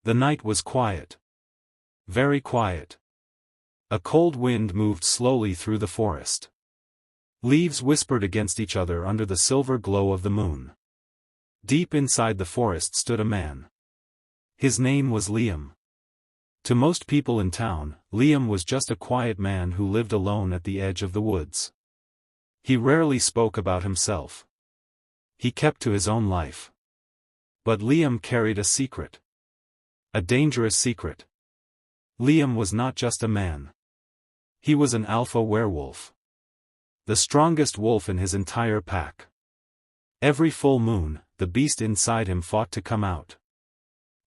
The night was quiet. Very quiet. A cold wind moved slowly through the forest. Leaves whispered against each other under the silver glow of the moon. Deep inside the forest stood a man. His name was Liam. To most people in town, Liam was just a quiet man who lived alone at the edge of the woods. He rarely spoke about himself. He kept to his own life. But Liam carried a secret. A dangerous secret. Liam was not just a man. He was an alpha werewolf. The strongest wolf in his entire pack. Every full moon, the beast inside him fought to come out.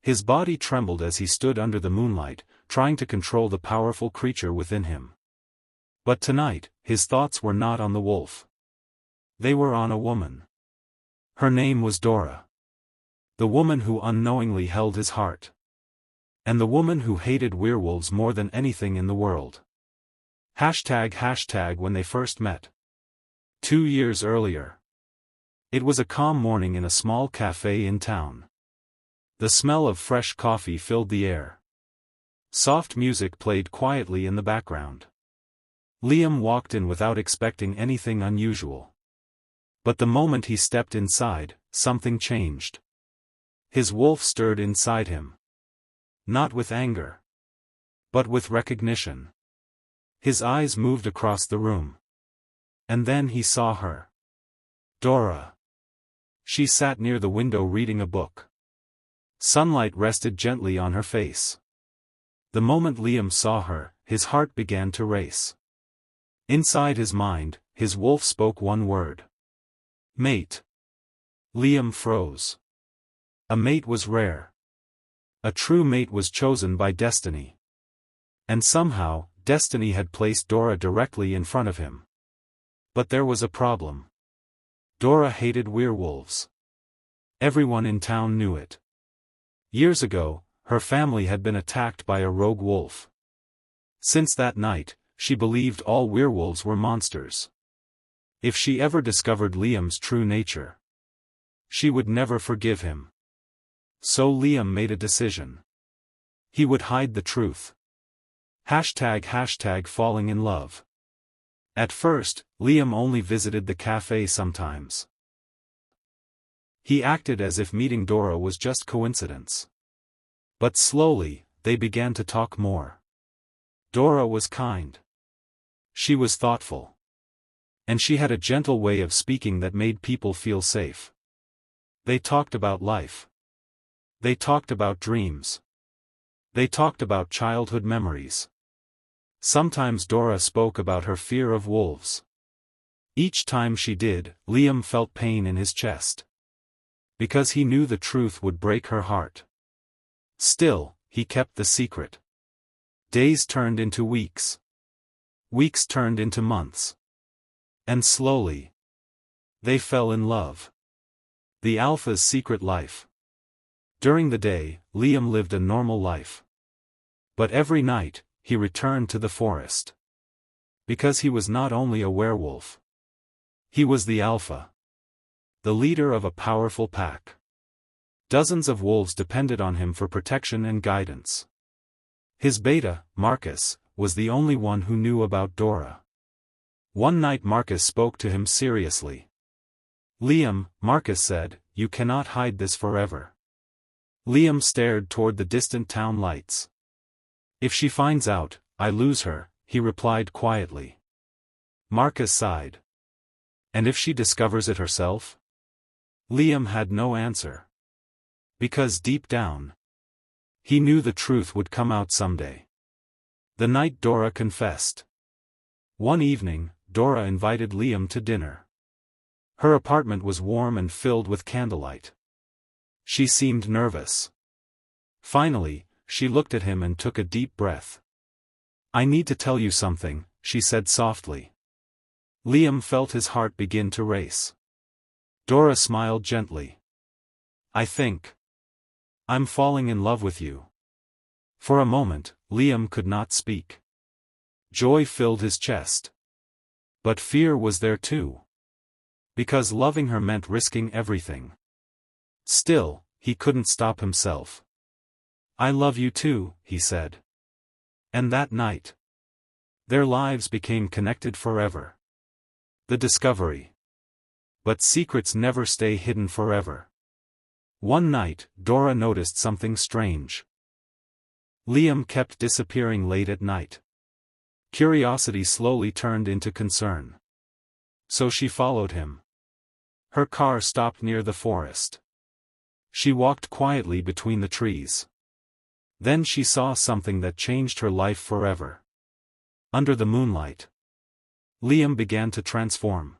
His body trembled as he stood under the moonlight, trying to control the powerful creature within him. But tonight, his thoughts were not on the wolf. They were on a woman. Her name was Dora. The woman who unknowingly held his heart. And the woman who hated werewolves more than anything in the world. ## when they first met. 2 years earlier. It was a calm morning in a small cafe in town. The smell of fresh coffee filled the air. Soft music played quietly in the background. Liam walked in without expecting anything unusual. But the moment he stepped inside, something changed. His wolf stirred inside him. Not with anger. But with recognition. His eyes moved across the room. And then he saw her. Dora. She sat near the window reading a book. Sunlight rested gently on her face. The moment Liam saw her, his heart began to race. Inside his mind, his wolf spoke one word. Mate. Liam froze. A mate was rare. A true mate was chosen by destiny. And somehow, destiny had placed Dora directly in front of him. But there was a problem. Dora hated werewolves. Everyone in town knew it. Years ago, her family had been attacked by a rogue wolf. Since that night, she believed all werewolves were monsters. If she ever discovered Liam's true nature, she would never forgive him. So Liam made a decision. He would hide the truth. ## falling in love. At first, Liam only visited the cafe sometimes. He acted as if meeting Dora was just coincidence. But slowly, they began to talk more. Dora was kind. She was thoughtful. And she had a gentle way of speaking that made people feel safe. They talked about life. They talked about dreams. They talked about childhood memories. Sometimes Dora spoke about her fear of wolves. Each time she did, Liam felt pain in his chest. Because he knew the truth would break her heart. Still, he kept the secret. Days turned into weeks. Weeks turned into months. And slowly, they fell in love. The alpha's secret life. During the day, Liam lived a normal life. But every night, he returned to the forest. Because he was not only a werewolf. He was the alpha. The leader of a powerful pack. Dozens of wolves depended on him for protection and guidance. His beta, Marcus, was the only one who knew about Dora. One night Marcus spoke to him seriously. Liam, Marcus said, you cannot hide this forever. Liam stared toward the distant town lights. If she finds out, I lose her, he replied quietly. Marcus sighed. And if she discovers it herself? Liam had no answer. Because deep down, he knew the truth would come out someday. The night Dora confessed. One evening, Dora invited Liam to dinner. Her apartment was warm and filled with candlelight. She seemed nervous. Finally, she looked at him and took a deep breath. I need to tell you something, she said softly. Liam felt his heart begin to race. Dora smiled gently. I think I'm falling in love with you. For a moment, Liam could not speak. Joy filled his chest. But fear was there too. Because loving her meant risking everything. Still, he couldn't stop himself. I love you too, he said. And that night, their lives became connected forever. The discovery. But secrets never stay hidden forever. One night, Dora noticed something strange. Liam kept disappearing late at night. Curiosity slowly turned into concern. So she followed him. Her car stopped near the forest. She walked quietly between the trees. Then she saw something that changed her life forever. Under the moonlight, Liam began to transform.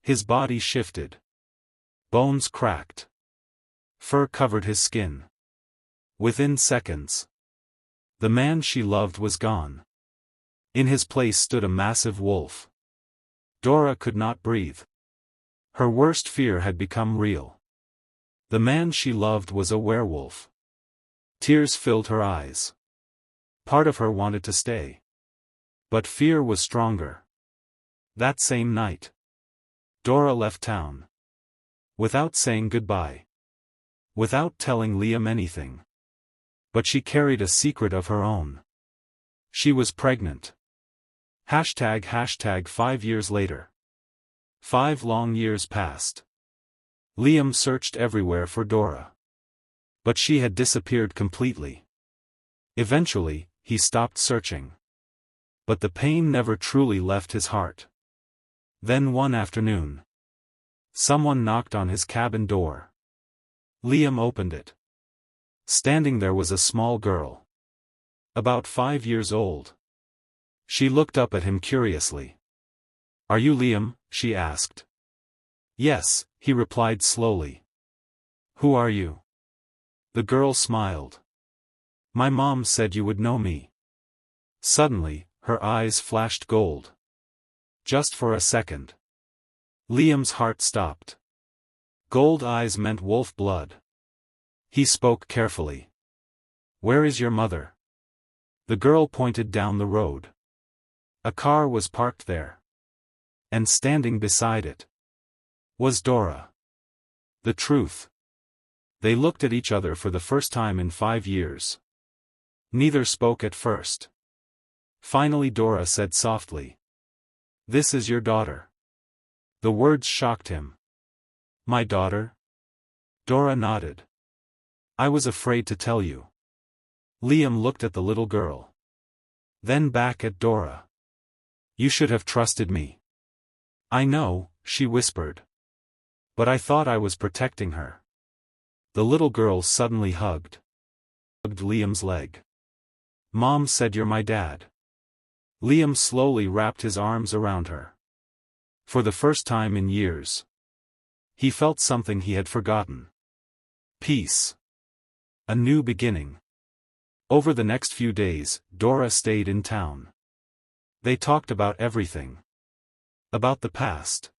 His body shifted. Bones cracked. Fur covered his skin. Within seconds, the man she loved was gone. In his place stood a massive wolf. Dora could not breathe. Her worst fear had become real. The man she loved was a werewolf. Tears filled her eyes. Part of her wanted to stay. But fear was stronger. That same night, Dora left town. Without saying goodbye. Without telling Liam anything. But she carried a secret of her own. She was pregnant. ### 5 years later. 5 long years passed. Liam searched everywhere for Dora. But she had disappeared completely. Eventually, he stopped searching. But the pain never truly left his heart. Then one afternoon, someone knocked on his cabin door. Liam opened it. Standing there was a small girl. About 5 years old. She looked up at him curiously. "Are you Liam?" she asked. "Yes," he replied slowly. "Who are you?" The girl smiled. "My mom said you would know me." Suddenly, her eyes flashed gold. Just for a second. Liam's heart stopped. Gold eyes meant wolf blood. He spoke carefully. "Where is your mother?" The girl pointed down the road. A car was parked there. And standing beside it was Dora. The truth. They looked at each other for the first time in 5 years. Neither spoke at first. Finally Dora said softly, "This is your daughter." The words shocked him. "My daughter?" Dora nodded. "I was afraid to tell you." Liam looked at the little girl. Then back at Dora. "You should have trusted me." "I know," she whispered. "But I thought I was protecting her." The little girl suddenly hugged Liam's leg. "Mom said you're my dad." Liam slowly wrapped his arms around her. For the first time in years, he felt something he had forgotten. Peace. A new beginning. Over the next few days, Dora stayed in town. They talked about everything. About the past.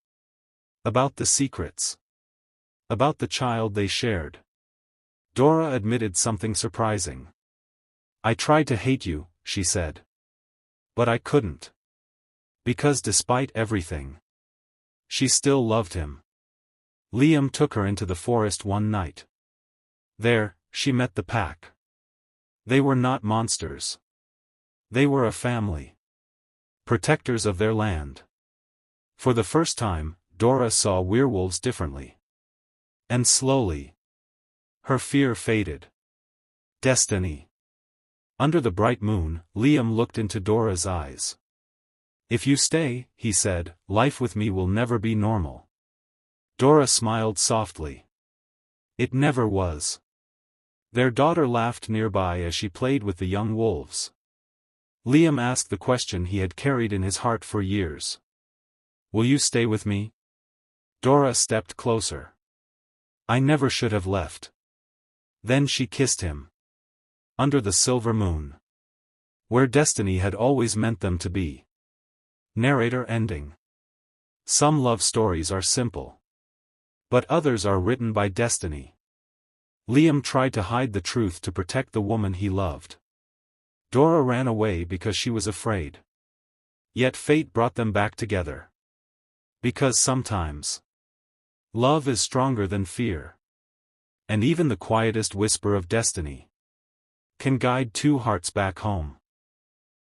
About the secrets. About the child they shared. Dora admitted something surprising. "I tried to hate you," she said. "But I couldn't." Because despite everything, she still loved him. Liam took her into the forest one night. There, she met the pack. They were not monsters. They were a family. Protectors of their land. For the first time, Dora saw werewolves differently. And slowly, her fear faded. Destiny. Under the bright moon, Liam looked into Dora's eyes. "If you stay," he said, "life with me will never be normal." Dora smiled softly. It never was. Their daughter laughed nearby as she played with the young wolves. Liam asked the question he had carried in his heart for years. "Will you stay with me?" Dora stepped closer. "I never should have left." Then she kissed him. Under the silver moon. Where destiny had always meant them to be. Narrator ending. Some love stories are simple. But others are written by destiny. Liam tried to hide the truth to protect the woman he loved. Dora ran away because she was afraid. Yet fate brought them back together. Because sometimes, love is stronger than fear. And even the quietest whisper of destiny can guide two hearts back home.